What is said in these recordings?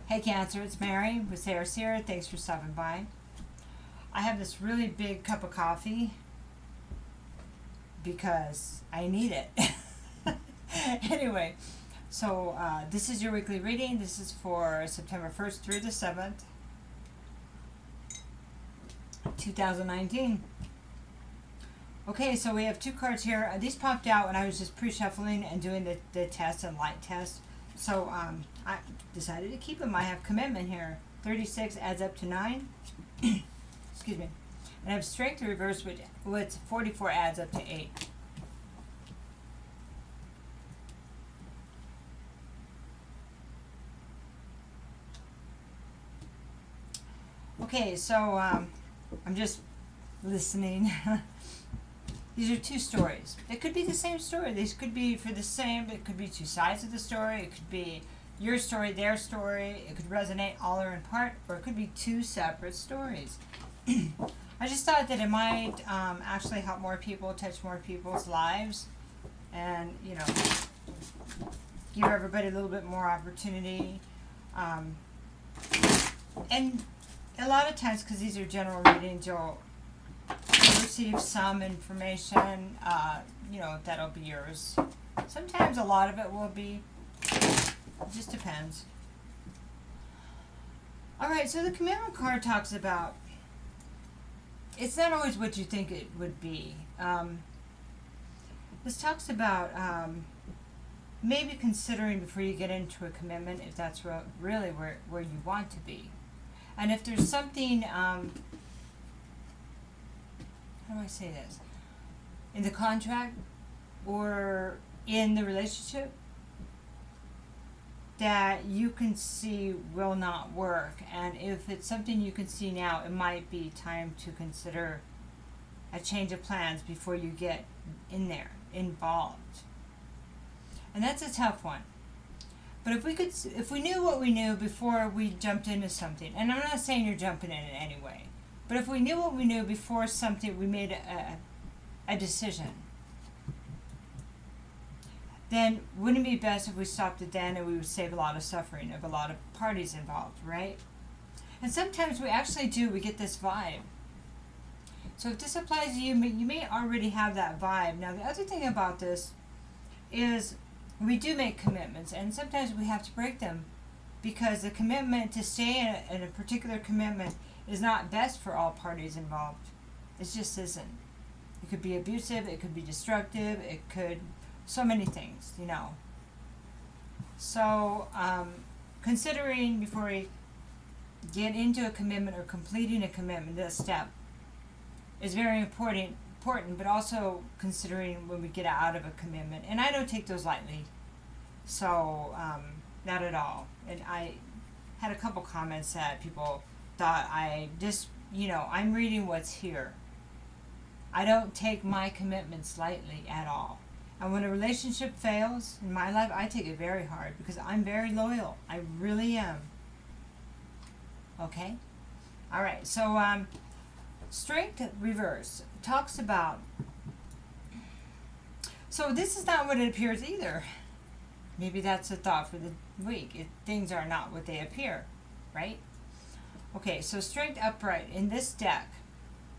Hey Cancer, it's Mary with Sayre. Thanks for stopping by. I have this really big cup of coffee because I need it. Anyway, so this is your weekly reading. This is for September 1st through the 7th, 2019. Okay, so we have two cards here. These popped out when I was just pre-shuffling and doing the test and light test. So I decided to keep them. I have commitment here. 36 adds up to 9. Excuse me. And I have strength reverse, which 44 adds up to 8. Okay, so I'm just listening. These are two stories. It could be the same story. These could be for the same, it could be two sides of the story. It could be your story, their story. It could resonate all or in part, or it could be two separate stories. I just thought that it might actually help more people, touch more people's lives, and, you know, give everybody a little bit more opportunity. And a lot of times, because these are general readings, you'll receive some information, you know, that'll be yours. Sometimes a lot of it will be. It just depends. Alright, so the commitment card talks about, it's not always what you think it would be. This talks about maybe considering before you get into a commitment if that's really where you want to be. And if there's something, how do I say this? In the contract or in the relationship that you can see will not work. And if it's something you can see now, it might be time to consider a change of plans before you get involved. And that's a tough one. But if we knew what we knew before we jumped into something, and I'm not saying you're jumping in it anyway, but if we knew what we knew before something, we made a decision, then wouldn't it be best if we stopped it then, and we would save a lot of suffering of a lot of parties involved, right? And sometimes we actually do, we get this vibe. So if this applies to you, you may already have that vibe. Now the other thing about this is we do make commitments, and sometimes we have to break them because the commitment to stay in a particular commitment is not best for all parties involved. It just isn't. It could be abusive, it could be destructive, it could, so many things, you know. So, considering before we get into a commitment or completing a commitment, this step is very important, but also considering when we get out of a commitment. And I don't take those lightly. So, not at all. And I had a couple comments that people thought I just, you know, I'm reading what's here. I don't take my commitments lightly at all. And when a relationship fails in my life, I take it very hard because I'm very loyal. I really am. Okay? Alright, so strength reverse talks about, so this is not what it appears either. Maybe that's a thought for the week. Things are not what they appear, right? Okay, so strength upright in this deck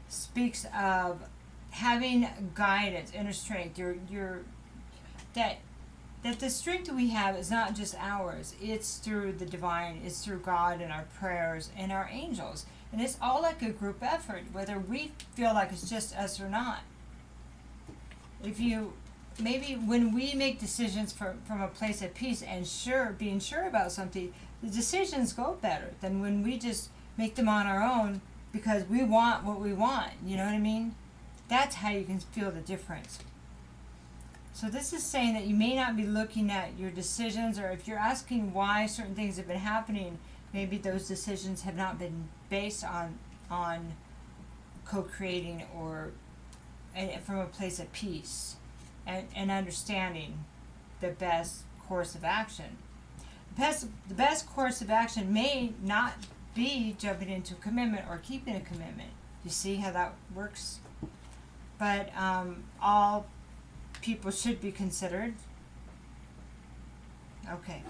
speaks of having guidance, inner strength. That the strength that we have is not just ours. It's through the divine. It's through God and our prayers and our angels. And it's all like a group effort, whether we feel like it's just us or not. Maybe when we make decisions from a place of peace and being sure about something, the decisions go better than when we just make them on our own because we want what we want. You know what I mean? That's how you can feel the difference. So this is saying that you may not be looking at your decisions, or if you're asking why certain things have been happening, maybe those decisions have not been based on co-creating or from a place of peace and understanding the best course of action. The best course of action may not be jumping into a commitment or keeping a commitment. You see how that works? But all people should be considered. Okay.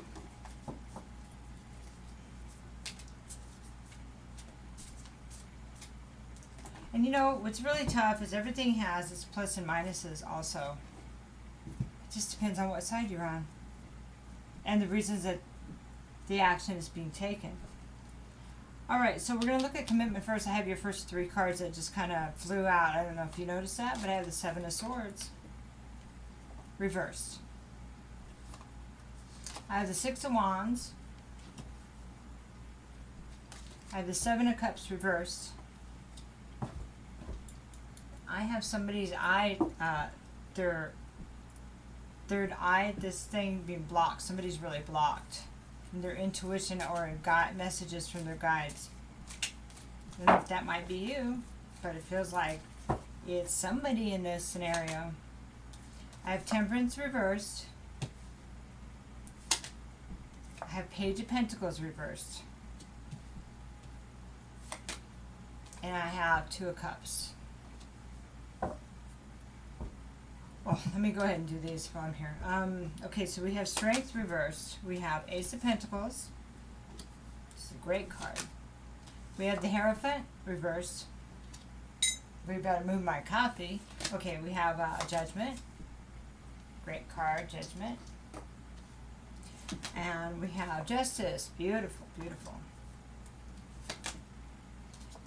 And you know, what's really tough is everything has its plus and minuses also. It just depends on what side you're on. And the reasons that the action is being taken. Alright, so we're going to look at commitment first. I have your first 3 cards that just kind of flew out. I don't know if you noticed that, but I have the 7 of Swords. Reversed. I have the 6 of Wands. I have the 7 of Cups reversed. I have somebody's eye, their third eye, this thing being blocked. Somebody's really blocked from their intuition or messages from their guides. I don't know if that might be you, but it feels like it's somebody in this scenario. I have Temperance reversed. I have Page of Pentacles reversed. And I have 2 of Cups. Well, let me go ahead and do these while I'm here. Okay, so we have Strength reversed. We have Ace of Pentacles. This is a great card. We have the Hierophant reversed. We better move my copy. Okay, we have Judgment. Great card, Judgment. And we have Justice. Beautiful, beautiful.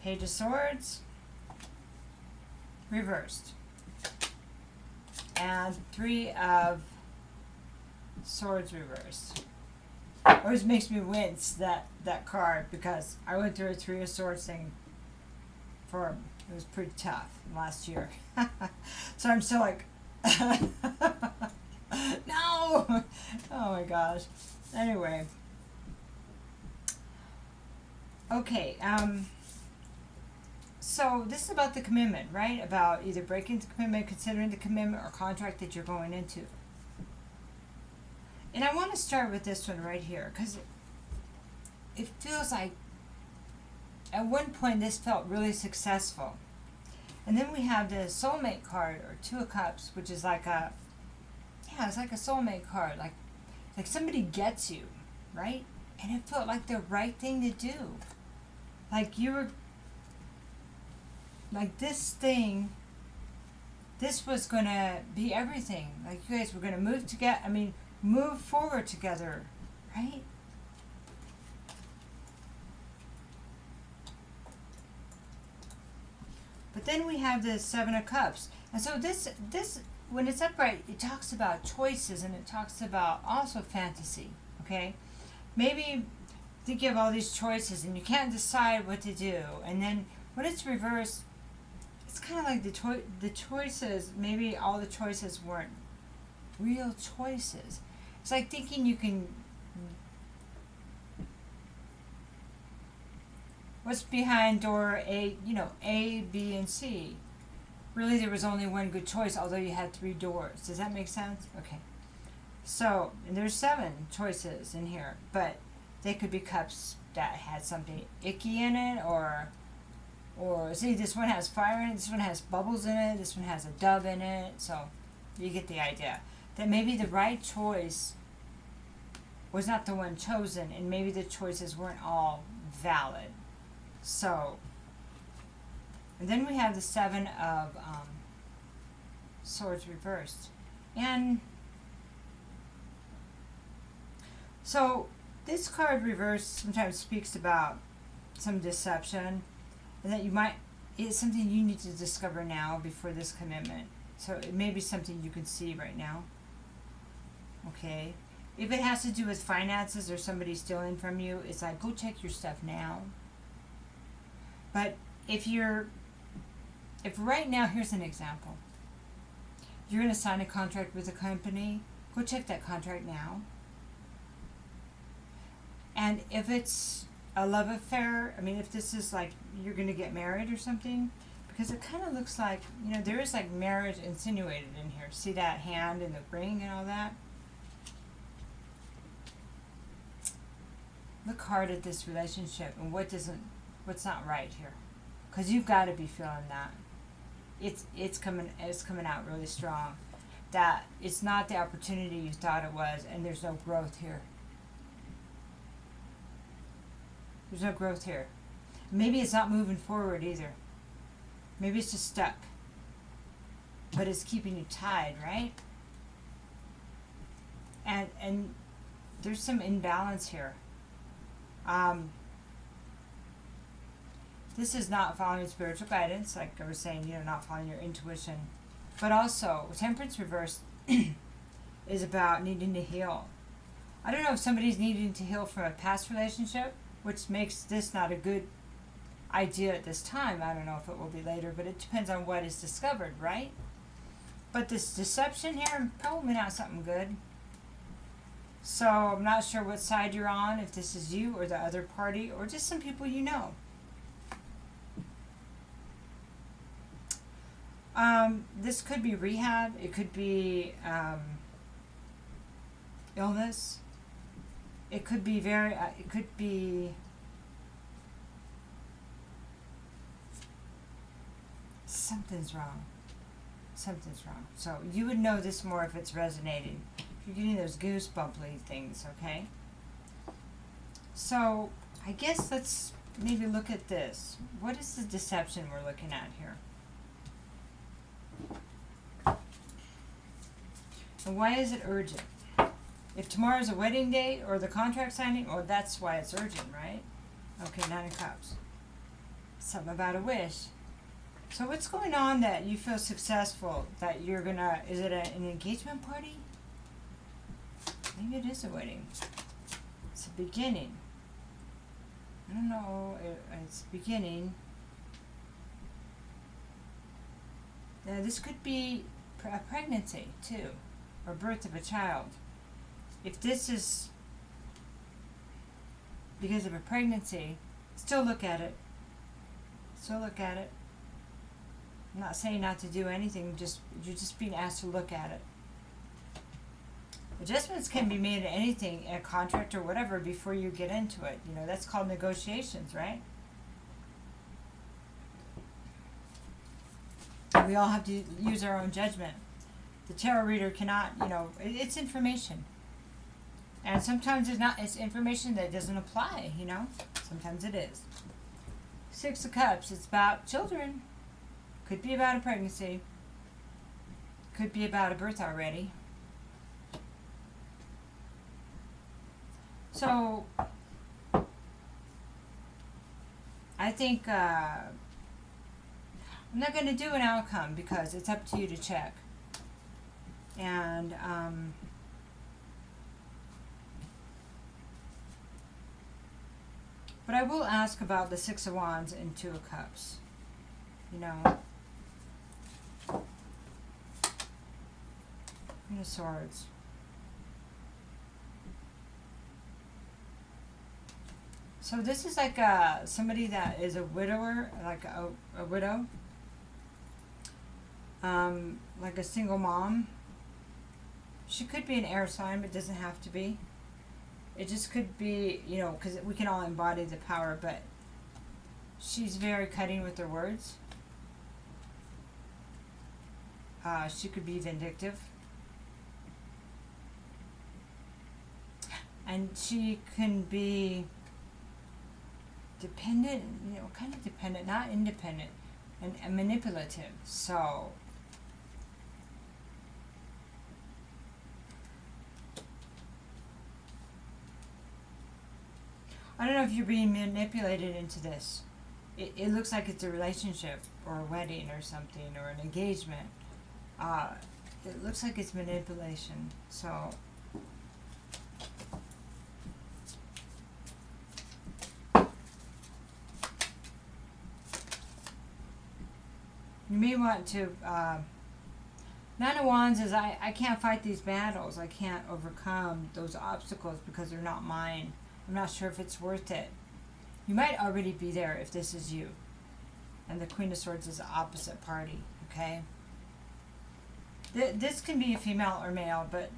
Page of Swords. Reversed. And 3 of Swords reversed. It always makes me wince, that card, because I went through a 3 of Swords thing it was pretty tough last year. So I'm still like, no! Oh my gosh. Anyway. Okay, so this is about the commitment, right? About either breaking the commitment, considering the commitment, or contract that you're going into. And I want to start with this one right here, because it feels like at one point this felt really successful. And then we have the soulmate card, or 2 of Cups, which is like it's like a soulmate card, like somebody gets you, right? And it felt like the right thing to do. Like you were, like this was gonna be everything. Like you guys were gonna move together, move forward together, right? But then we have the 7 of Cups. And so this when it's upright, it talks about choices, and it talks about also fantasy, okay? Maybe think you have all these choices and you can't decide what to do. And then when it's reversed, it's kind of like the choices, maybe all the choices weren't real choices. It's like thinking you can, what's behind door A, A, B, and C. Really, there was only one good choice, although you had 3 doors. Does that make sense? Okay. So, and there's 7 choices in here, but they could be cups that had something icky in it, or see, this one has fire in it, this one has bubbles in it, this one has a dove in it, so you get the idea. That maybe the right choice was not the one chosen, and maybe the choices weren't all valid. So, and then we have the 7 of Swords reversed. And so this card reversed sometimes speaks about some deception, and that it's something you need to discover now before this commitment. So it may be something you can see right now. Okay. If it has to do with finances or somebody stealing from you, it's like, go check your stuff now. But if right now, here's an example. You're going to sign a contract with a company, go check that contract now. And if it's a love affair, if this is like you're going to get married or something, because it kind of looks like, there is like marriage insinuated in here. See that hand and the ring and all that? Look hard at this relationship and what's not right here. Because you've got to be feeling that. It's coming out really strong. That it's not the opportunity you thought it was, and there's no growth here. There's no growth here. Maybe it's not moving forward either. Maybe it's just stuck. But it's keeping you tied, right? And there's some imbalance here. This is not following spiritual guidance, like I was saying, not following your intuition. But also, Temperance reverse is about needing to heal. I don't know if somebody's needing to heal from a past relationship, which makes this not a good idea at this time. I don't know if it will be later, but it depends on what is discovered, right? But this deception here, probably not something good. So I'm not sure what side you're on, if this is you or the other party, or just some people you know. This could be rehab. It could be illness. It could be something's wrong. Something's wrong. So you would know this more if it's resonating. If you're getting those goosebumpy things, okay? So I guess let's maybe look at this. What is the deception we're looking at here? And why is it urgent? If tomorrow's a wedding date or the contract signing, oh, that's why it's urgent, right? Okay, 9 of Cups. Something about a wish. So what's going on that you feel successful, that you're gonna, is it an engagement party? Maybe it is a wedding. It's a beginning. I don't know, it's beginning. Now this could be a pregnancy too, or birth of a child. If this is because of a pregnancy, still look at it. Still look at it. I'm not saying not to do anything, you're just being asked to look at it. Adjustments can be made to anything, a contract or whatever, before you get into it. That's called negotiations, right? We all have to use our own judgment. The tarot reader cannot, it's information. And sometimes it's information that doesn't apply, Sometimes it is. 6 of Cups, it's about children. Could be about a pregnancy. Could be about a birth already. So, I think I'm not going to do an outcome because it's up to you to check. And but I will ask about the 6 of Wands and 2 of Cups. Queen of Swords. So this is like somebody that is a widower, like a widow, like a single mom. She could be an air sign, but doesn't have to be. It just could be, because we can all embody the power, but she's very cutting with her words. She could be vindictive. And she can be dependent, kind of dependent, not independent, and manipulative. So, I don't know if you're being manipulated into this. It looks like it's a relationship or a wedding or something or an engagement. It looks like it's manipulation. So, you may want to, 9 of Wands is I can't fight these battles. I can't overcome those obstacles because they're not mine. I'm not sure if it's worth it. You might already be there if this is you. And the Queen of Swords is the opposite party, okay? This can be a female or male, but,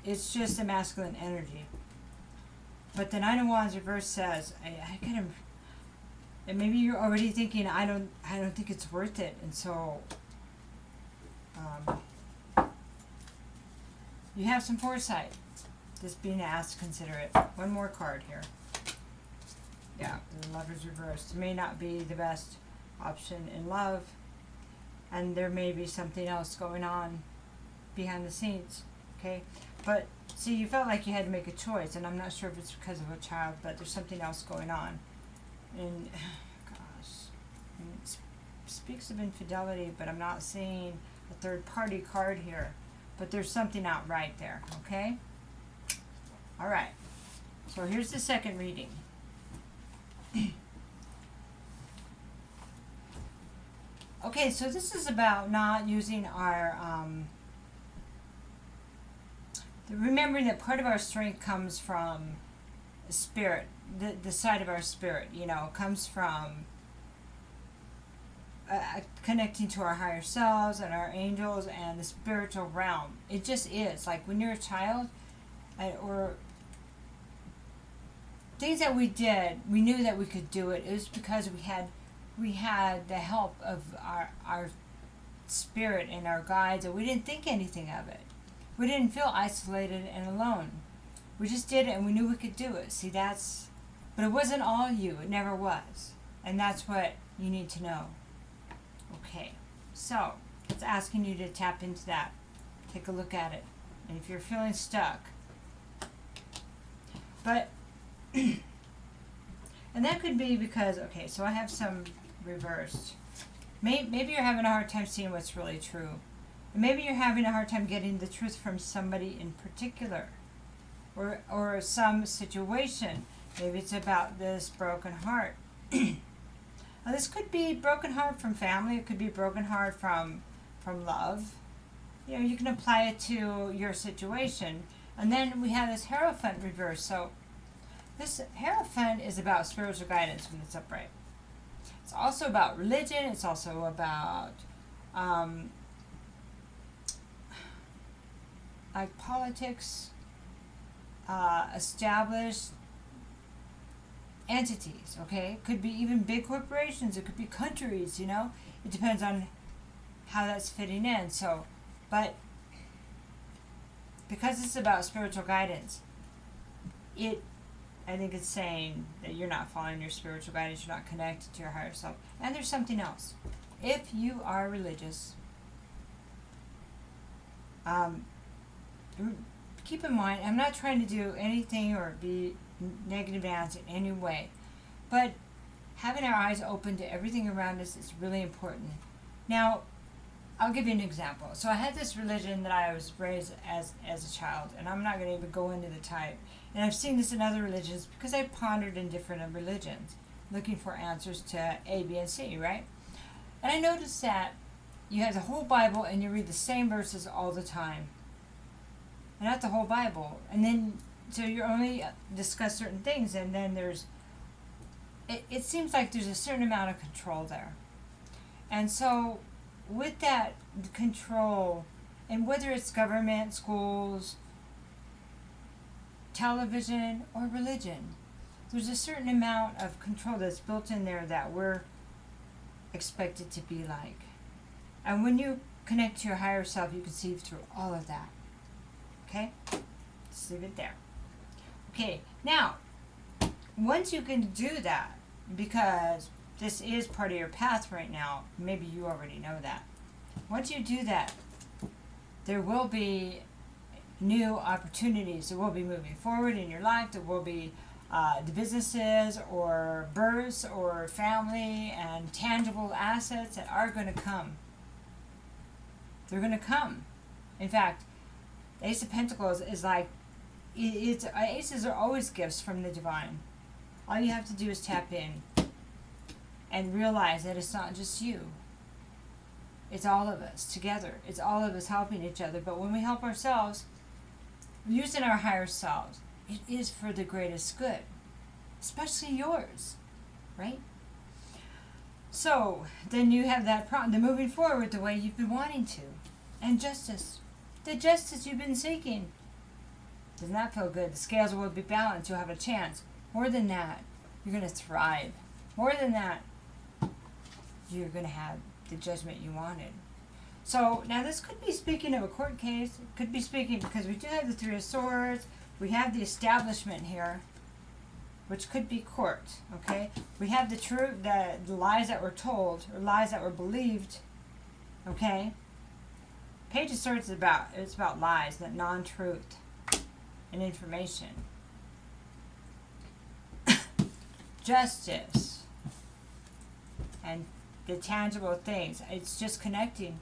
it's just a masculine energy. But the 9 of Wands reverse says, I kind of, and maybe you're already thinking, I don't think it's worth it, and so you have some foresight. Just being asked to consider it. One more card here. Yeah, the Lovers reversed may not be the best option in love, and there may be something else going on behind the scenes, okay? But see, you felt like you had to make a choice, and I'm not sure if it's because of a child, but there's something else going on. And gosh, and it speaks of infidelity, but I'm not seeing a third party card here. But there's something not right there, okay? All right. So here's the second reading. Okay, so this is about not using our remembering that part of our strength comes from spirit, the side of our spirit, you know, comes from connecting to our higher selves and our angels and the spiritual realm. It just is. Like when you're a child, or things that we did, we knew that we could do it. It was because we had the help of our spirit and our guides, and we didn't think anything of it. We didn't feel isolated and alone. We just did it, and we knew we could do it. See, but it wasn't all you. It never was. And that's what you need to know. Okay, so it's asking you to tap into that. Take a look at it. And if you're feeling stuck, but, and that could be because, okay, so I have some reversed. Maybe you're having a hard time seeing what's really true. Maybe you're having a hard time getting the truth from somebody in particular, or some situation. Maybe it's about this broken heart. Now this could be broken heart from family. It could be broken heart from love. You know, you can apply it to your situation. And then we have this Hierophant reverse. So this Hierophant is about spiritual guidance when it's upright. It's also about religion. It's also about like politics, established entities, okay? It could be even big corporations, it could be countries, you know? It depends on how that's fitting in. So, but because it's about spiritual guidance, I think it's saying that you're not following your spiritual guidance, you're not connected to your higher self. And there's something else. If you are religious, keep in mind, I'm not trying to do anything or be negative Nancy in any way, but having our eyes open to everything around us is really important. Now, I'll give you an example. So I had this religion that I was raised as a child, and I'm not going to even go into the type. And I've seen this in other religions because I pondered in different religions, looking for answers to A, B, and C, right? And I noticed that you have the whole Bible and you read the same verses all the time. And not the whole Bible. And then, so you only discuss certain things, and then it seems like there's a certain amount of control there. And so, with that control, and whether it's government, schools, television, or religion, there's a certain amount of control that's built in there that we're expected to be like. And when you connect to your higher self, you can see through all of that. Okay? Just leave it there. Okay, now, once you can do that, because this is part of your path right now, maybe you already know that. Once you do that, there will be new opportunities. There will be moving forward in your life. There will be the businesses or births or family and tangible assets that are going to come. They're going to come. In fact, Ace of Pentacles is like, aces are always gifts from the divine. All you have to do is tap in and realize that it's not just you. It's all of us together. It's all of us helping each other. But when we help ourselves, using our higher selves, it is for the greatest good, especially yours, right? So then you have that problem, the moving forward the way you've been wanting to, and justice. The justice you've been seeking. Doesn't that feel good? The scales will be balanced. You'll have a chance. More than that, you're going to thrive. More than that, you're going to have the judgment you wanted. So now this could be speaking of a court case. It could be speaking because we do have the Three of Swords. We have the establishment here which could be court, okay? We have the truth, the lies that were told, or lies that were believed, okay? Page of Swords is about lies, that non-truth and information. Justice and the tangible things. It's just connecting.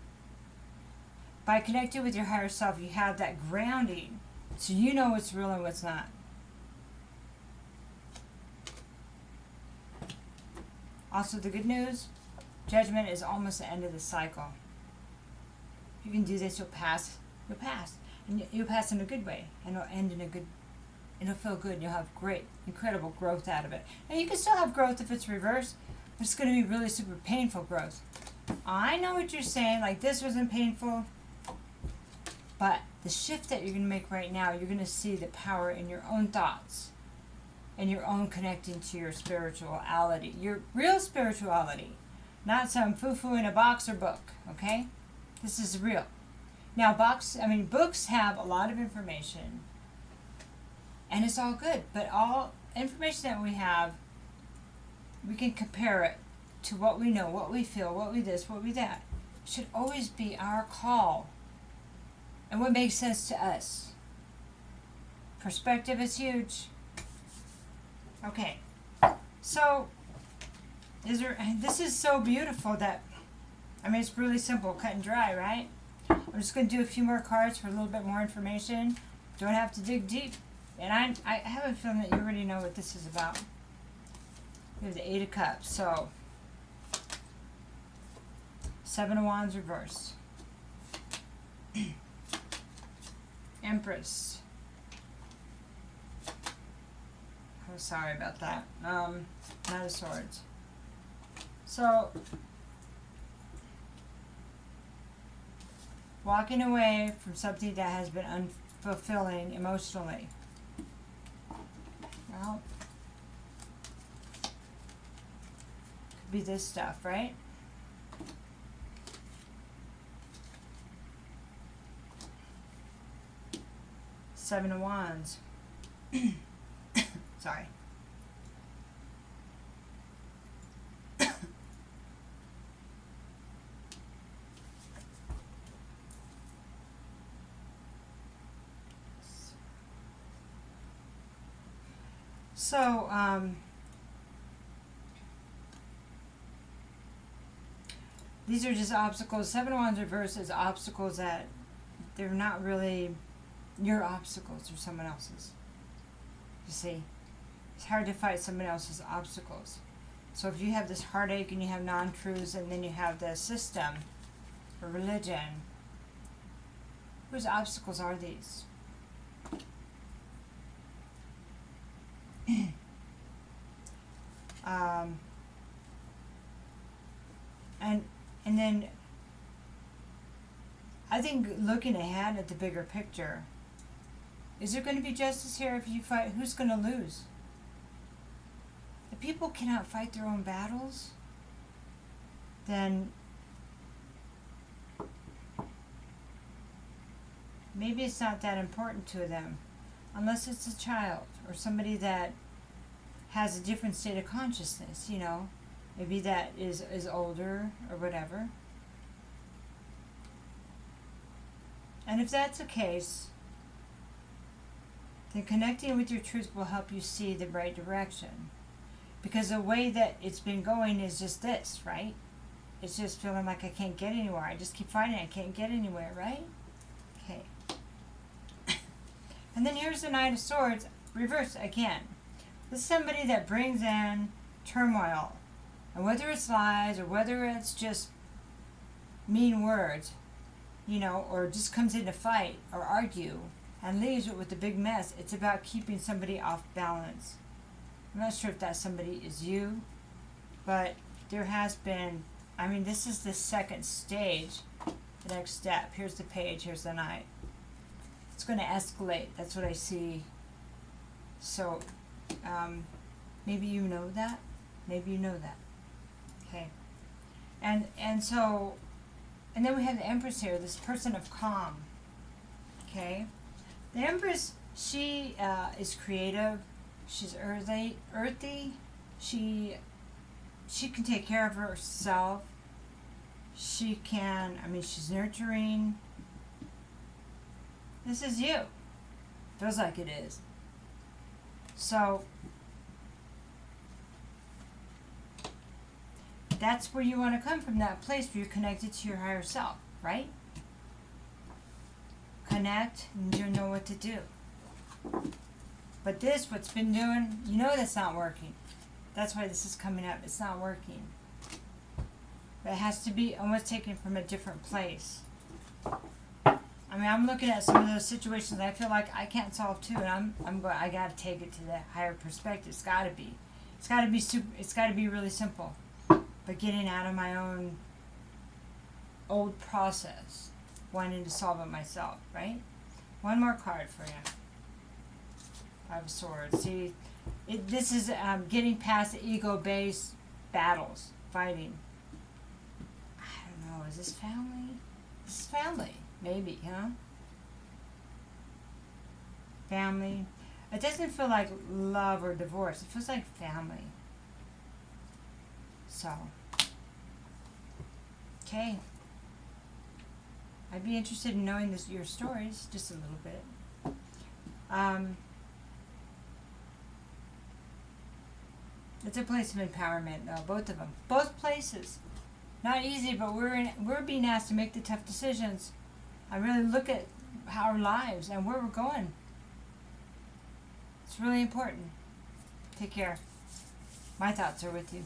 By connecting with your higher self, you have that grounding, so you know what's real and what's not. Also, the good news, Judgment is almost the end of the cycle. If you can do this, you'll pass. You'll pass. And you'll pass in a good way. And it'll end in a good, it'll feel good. And you'll have great, incredible growth out of it. And you can still have growth if it's reversed, but it's going to be really super painful growth. I know what you're saying, like this wasn't painful, but the shift that you're going to make right now, you're going to see the power in your own thoughts and your own connecting to your spirituality, your real spirituality, not some foo-foo in a box or book, okay? This is real. Now, books have a lot of information, and it's all good, but all information that we have, we can compare it to what we know, what we feel, what we this, what we that. It should always be our call and what makes sense to us. Perspective is huge. Okay, so this is so beautiful that, it's really simple, cut and dry, right? I'm just going to do a few more cards for a little bit more information. Don't have to dig deep. And I have a feeling that you already know what this is about. We have the 8 of Cups, so 7 of Wands reversed. Empress. Oh, sorry about that. Knight of Swords. So, walking away from something that has been unfulfilling emotionally. Well, could be this stuff, right? Seven of Wands. Sorry. So, these are just obstacles. 7 of Wands reversed is obstacles that they're not really your obstacles, they're someone else's. You see, it's hard to fight someone else's obstacles. So if you have this heartache and you have non-truths and then you have the system or religion, whose obstacles are these? And then I think looking ahead at the bigger picture, is there going to be justice here if you fight? Who's going to lose? If people cannot fight their own battles, then maybe it's not that important to them, unless it's a child or somebody that has a different state of consciousness, maybe that is older or whatever. And if that's the case, then connecting with your truth will help you see the right direction. Because the way that it's been going is just this, right? It's just feeling like I can't get anywhere. I just keep fighting, I can't get anywhere, right? Okay. And then here's the Knight of Swords, reversed again. This is somebody that brings in turmoil. And whether it's lies or whether it's just mean words, or just comes in to fight or argue and leaves it with a big mess, it's about keeping somebody off balance. I'm not sure if that somebody is you, but there has been, this is the second stage, the next step. Here's the Page, here's the Knight. It's going to escalate, that's what I see. So, maybe you know that, maybe you know that. Okay. And so, and then we have the Empress here, this person of calm. Okay. The Empress, she is creative. She's earthy. She can take care of herself. She can, I mean, she's nurturing. This is you. Feels like it is. So, that's where you want to come from, that place where you're connected to your higher self, right? Connect and you know what to do. But this, what's been doing, you know that's not working. That's why this is coming up. It's not working. But it has to be almost taken from a different place. I mean, I'm looking at some of those situations I feel like I can't solve too, and I gotta take it to the higher perspective. It's gotta be. It's gotta be really simple. But getting out of my own old process, wanting to solve it myself, right? One more card for you. Five of Swords. See, this is getting past the ego-based battles, fighting. I don't know. Is this family? This is family, maybe. You know, family. It doesn't feel like love or divorce. It feels like family. So, okay. I'd be interested in knowing your stories just a little bit. It's a place of empowerment, though. Both of them, both places. Not easy, but we're being asked to make the tough decisions. I really look at our lives and where we're going. It's really important. Take care. My thoughts are with you.